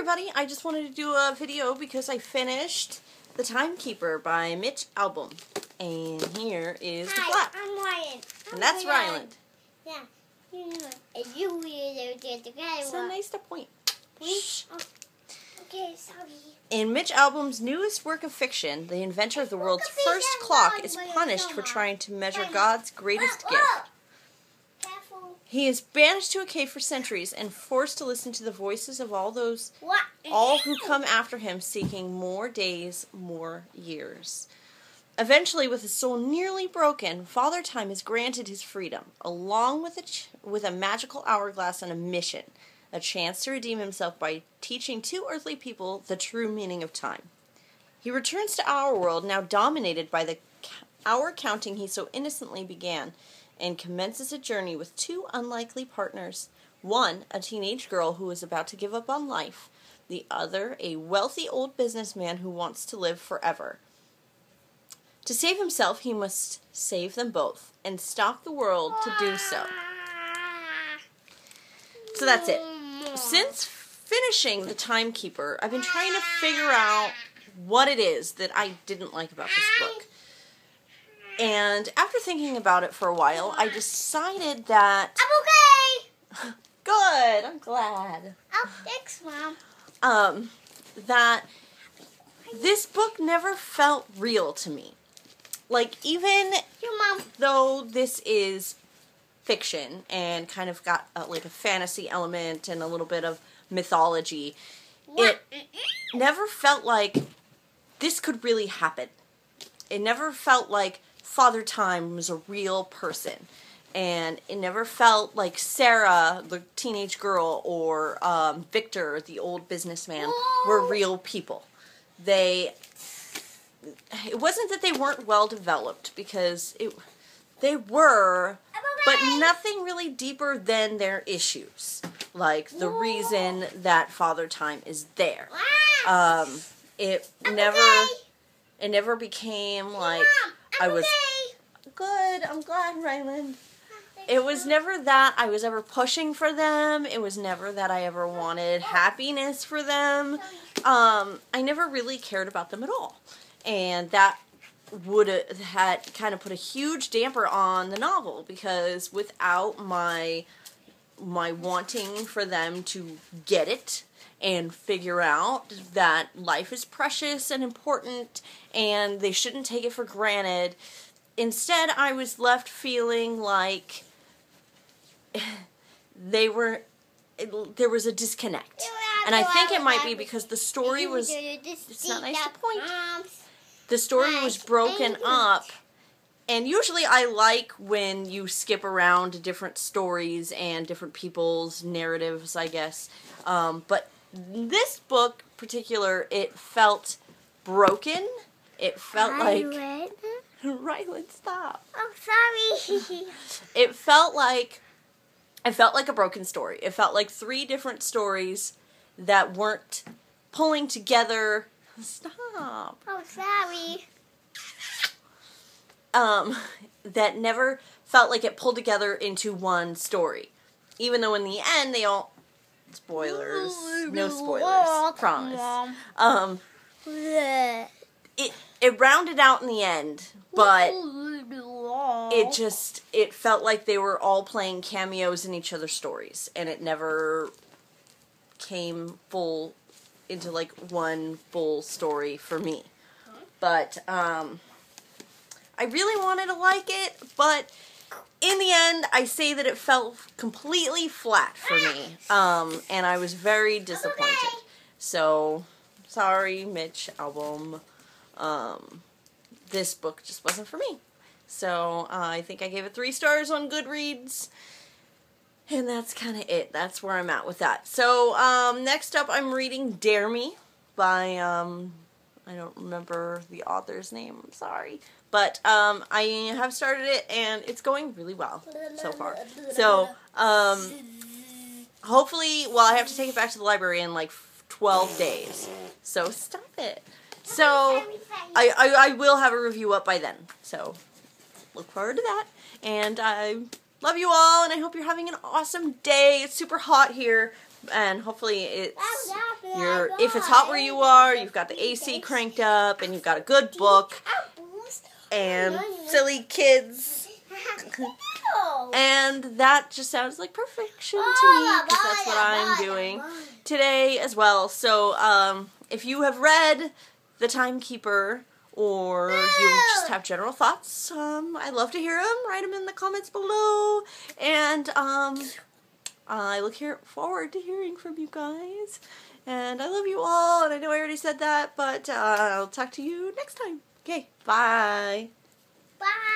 everybody, I just wanted to do a video because I finished The Timekeeper by Mitch Albom. And here is the plot. I'm Ryan. And that's Ryland. Yeah. So nice to point. Shh. Oh. Okay, sorry. In Mitch Albom's newest work of fiction, the inventor of the world's first clock is punished for trying to measure God's greatest gift. He is banished to a cave for centuries and forced to listen to the voices of all who come after him, seeking more days, more years. Eventually, with his soul nearly broken, Father Time is granted his freedom, along with a magical hourglass and a mission, a chance to redeem himself by teaching two earthly people the true meaning of time. He returns to our world, now dominated by the hour counting he so innocently began, and commences a journey with two unlikely partners. One, a teenage girl who is about to give up on life. The other, a wealthy old businessman who wants to live forever. To save himself, he must save them both, and stop the world to do so. So that's it. Since finishing The Timekeeper, I've been trying to figure out what it is that I didn't like about this book. And after thinking about it for a while, I decided that... I'm okay! Good, I'm glad. Oh, thanks, Mom. That this book never felt real to me. Like, even though this is fiction and kind of got like a fantasy element and a little bit of mythology, it never felt like this could really happen. It never felt like Father Time was a real person. And it never felt like Sarah, the teenage girl, or Victor, the old businessman, were real people. It wasn't that they weren't well developed, because they were, but nothing really deeper than their issues. Like the reason that Father Time is there. It never became like I was good. I'm glad, Ryland. It was never that I was ever pushing for them. It was never that I ever wanted happiness for them. I never really cared about them at all. And that would have had kind of put a huge damper on the novel, because without my wanting for them to get it and figure out that life is precious and important and they shouldn't take it for granted, instead I was left feeling like there was a disconnect. And I think it might be because the story was, it's not nice to point. The story was broken up, and usually I like when you skip around to different stories and different people's narratives, I guess. But this book in particular, it felt broken. It felt like... Ryland, stop. Oh, sorry. It felt like a broken story. It felt like three different stories that weren't pulling together. Stop. Oh, sorry. That never felt like it pulled together into one story. Even though in the end they all... Spoilers. No spoilers. Promise. It rounded out in the end, but it felt like they were all playing cameos in each other's stories, and it never came full into like one full story for me. But I really wanted to like it, but in the end I say that it felt completely flat for me, and I was very disappointed. So sorry, Mitch Albom. This book just wasn't for me. So I think I gave it 3 stars on Goodreads. And that's kind of it. That's where I'm at with that. So, next up I'm reading Dare Me by, I don't remember the author's name, I'm sorry. But, I have started it, and it's going really well so far. So, hopefully, well, I have to take it back to the library in like 12 days. So, stop it. So, I will have a review up by then. So, look forward to that. And I love you all, and I hope you're having an awesome day. It's super hot here, and hopefully it's if it's hot where you are, you've got the AC cranked up, and you've got a good book, and silly kids. And that just sounds like perfection to me, because that's what I'm doing today as well. So, if you have read The Timekeeper, or you just have general thoughts, I'd love to hear them. Write them in the comments below. And, I look forward to hearing from you guys. And I love you all, and I know I already said that, but I'll talk to you next time. Okay, bye. Bye.